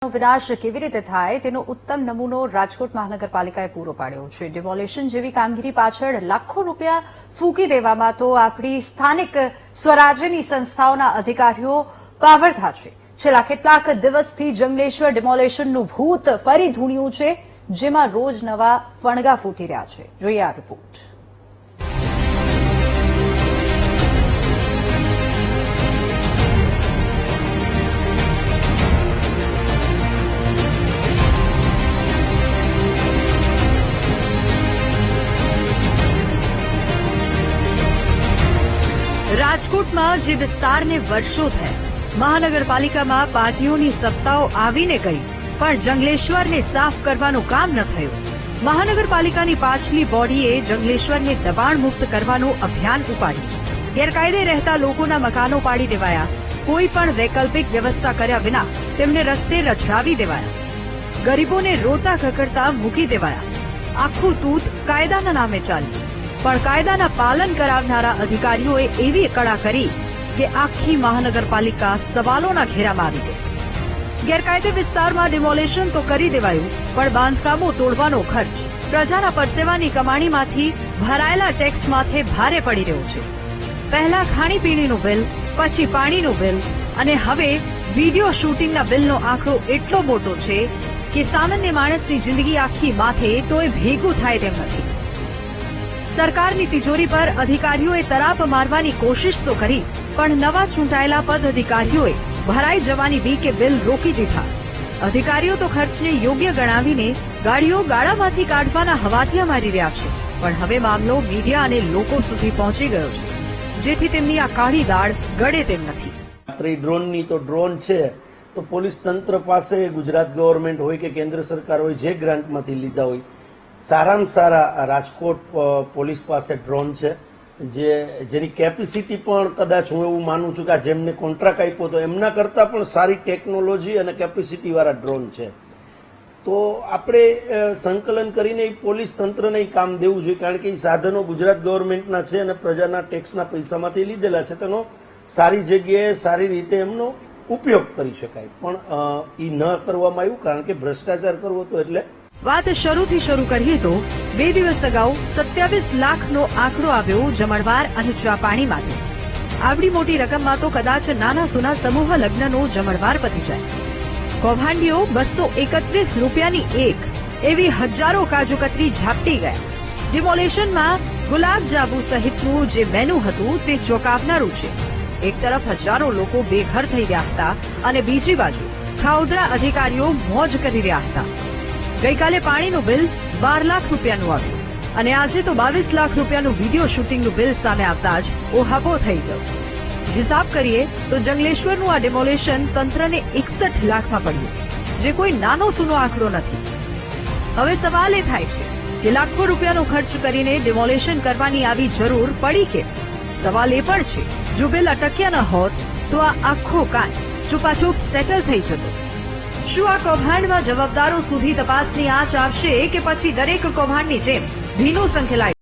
વિનાશ કેવી રીતે થાય તેનો ઉત્તમ નમૂનો રાજકોટ મહાનગરપાલિકાએ પૂરો પાડ્યો છે। ડિમોલેશન જેવી કામગીરી પાછળ લાખો રૂપિયા ફૂંકી દેવામાં તો આપણી સ્થાનિક સ્વરાજ્યની સંસ્થાઓના અધિકારીઓ પાવરધા છે। છેલ્લા કેટલાક દિવસથી જંગલેશ્વર ડિમોલેશનનું ભૂત ફરી ધૂણ્યું છે, જેમાં રોજ નવા ફણગા ફૂટી રહ્યા છે। જોઈએ આ રિપોર્ટ। રાજકોટમાં જે વિસ્તારને વર્ષો થયા મહાનગરપાલિકામાં પાર્ટીઓની સત્તાઓ આવીને ગઈ, પણ જંગલેશ્વરને સાફ કરવાનું કામ ન થયું। મહાનગરપાલિકાની પાછલી બોડીએ જંગલેશ્વરને દબાણ મુક્ત કરવાનું અભિયાન ઉપાડ્યું। ગેરકાયદે રહેતા લોકોના મકાનો પાડી દેવાયા, કોઈ પણ વૈકલ્પિક વ્યવસ્થા કર્યા વિના તેમને રસ્તે રછડાવી દેવાયા, ગરીબોને રોતા કકડતા મૂકી દેવાયા। આખું તૂત કાયદાના નામે ચાલ્યું, પણ કાયદાના પાલન કરાવનારા અધિકારીઓએ એવી કળા કરી કે આખી મહાનગરપાલિકા સવાલોના ઘેરામાં આવી ગઈ। ગેરકાયદે વિસ્તારમાં ડિમોલેશન તો કરી દેવાયું, પણ બાંધકામો તોડવાનો ખર્ચ પ્રજાના પરસેવાની કમાણીમાંથી ભરાયેલા ટેક્સ માથે ભારે પડી રહ્યો છે। પહેલા ખાણીપીણીનું બિલ, પછી પાણીનું બિલ અને હવે વિડીયો શૂટિંગના બિલનો આંકડો એટલો મોટો છે કે સામાન્ય માણસની જિંદગી આખી માથે તોય ભેગું થાય તેમ નથી। સરકારની તિજોરી પર અધિકારીઓએ તરાપ મારવાની કોશિશ તો કરી, પણ નવા ચૂંટાયેલા પદ અધિકારીઓએ ભરાઈ જવાની બીકે બિલ રોકી દીધા। અધિકારીઓ તો ખર્ચને યોગ્ય ગણાવીને ગાડીઓ ગાળામાંથી કાઢવાના હવાથિયા મારી રહ્યા છે, પણ હવે મામલો મીડિયા અને લોકો સુધી પહોંચી ગયો છે, જેથી તેમની આ કાળી દાળ ગળે તેમ નથી। માત્ર ડ્રોનની તો ડ્રોન છે, તો પોલીસ તંત્ર પાસે ગુજરાત ગવર્મેન્ટ હોય કે કેન્દ્ર સરકાર હોય, જે ગ્રાન્ટમાંથી લીધા હોય, સારામાં સારા રાજકોટ પોલીસ પાસે ડ્રોન છે, જેની કેપેસિટી પણ કદાચ હું એવું માનું છું કે જેમને કોન્ટ્રાક્ટ આપ્યો તો એમના કરતાં પણ સારી ટેકનોલોજી અને કેપેસિટી વાળા ડ્રોન છે। તો આપણે સંકલન કરીને પોલીસ તંત્રને કામ દેવું જોઈએ, કારણ કે એ સાધનો ગુજરાત ગવર્મેન્ટના છે અને પ્રજાના ટેક્સના પૈસામાંથી લીધેલા છે, તેનો સારી જગ્યાએ સારી રીતે એમનો ઉપયોગ કરી શકાય, પણ એ ન કરવામાં આવ્યું, કારણ કે ભ્રષ્ટાચાર કરવો તો એટલે વાત શરૂથી શરૂ કરીએ તો 2 દિવસ અગાઉ 27 લાખનો આંકડો આવ્યો જમણવાર અને ચા પાણી માટે। આવડી મોટી રકમમાં તો કદાચ નાના સૂના સમૂહ લગ્નનો જમણવાર પતી જાય। કૌભાંડીઓ 231 રૂપિયાની એક એવી હજારો કાજુકતરી ઝાપટી ગયા। ડિમોલેશનમાં ગુલાબજાંબુ સહિતનું જે મેનુ હતું તે ચોંકાવનારું છે। એક તરફ હજારો લોકો બેઘર થઈ ગયા હતા અને બીજી બાજુ ખાઉધરા અધિકારીઓ મોજ કરી રહ્યા હતા। ગઈકાલે પાણીનું બિલ 12 લાખ રૂપિયાનું આવ્યું અને આજે તો 22 લાખ રૂપિયાનું વિડીયો શૂટિંગનું બિલ સામે આવતા જ ઓહાપો થઈ ગયો। હિસાબ કરીએ તો જંગલેશ્વરનું આ ડિમોલેશન તંત્રને 61 લાખમાં પડ્યું, જે કોઈ નાનો સૂનો આંકડો નથી। હવે સવાલ એ થાય છે કે લાખો રૂપિયાનો ખર્ચ કરીને ડિમોલેશન કરવાની આવી જરૂર પડી કેમ? સવાલ એ પણ છે, જો બિલ અટક્યા ન હોત તો આ આખો કાંડ ચૂપાચૂપ સેટલ થઈ જતો। શું આ કૌભાંડમાં જવાબદારો સુધી તપાસની આંચ આવશે કે પછી દરેક કૌભાંડની જેમ ભીનું સંકેલાય?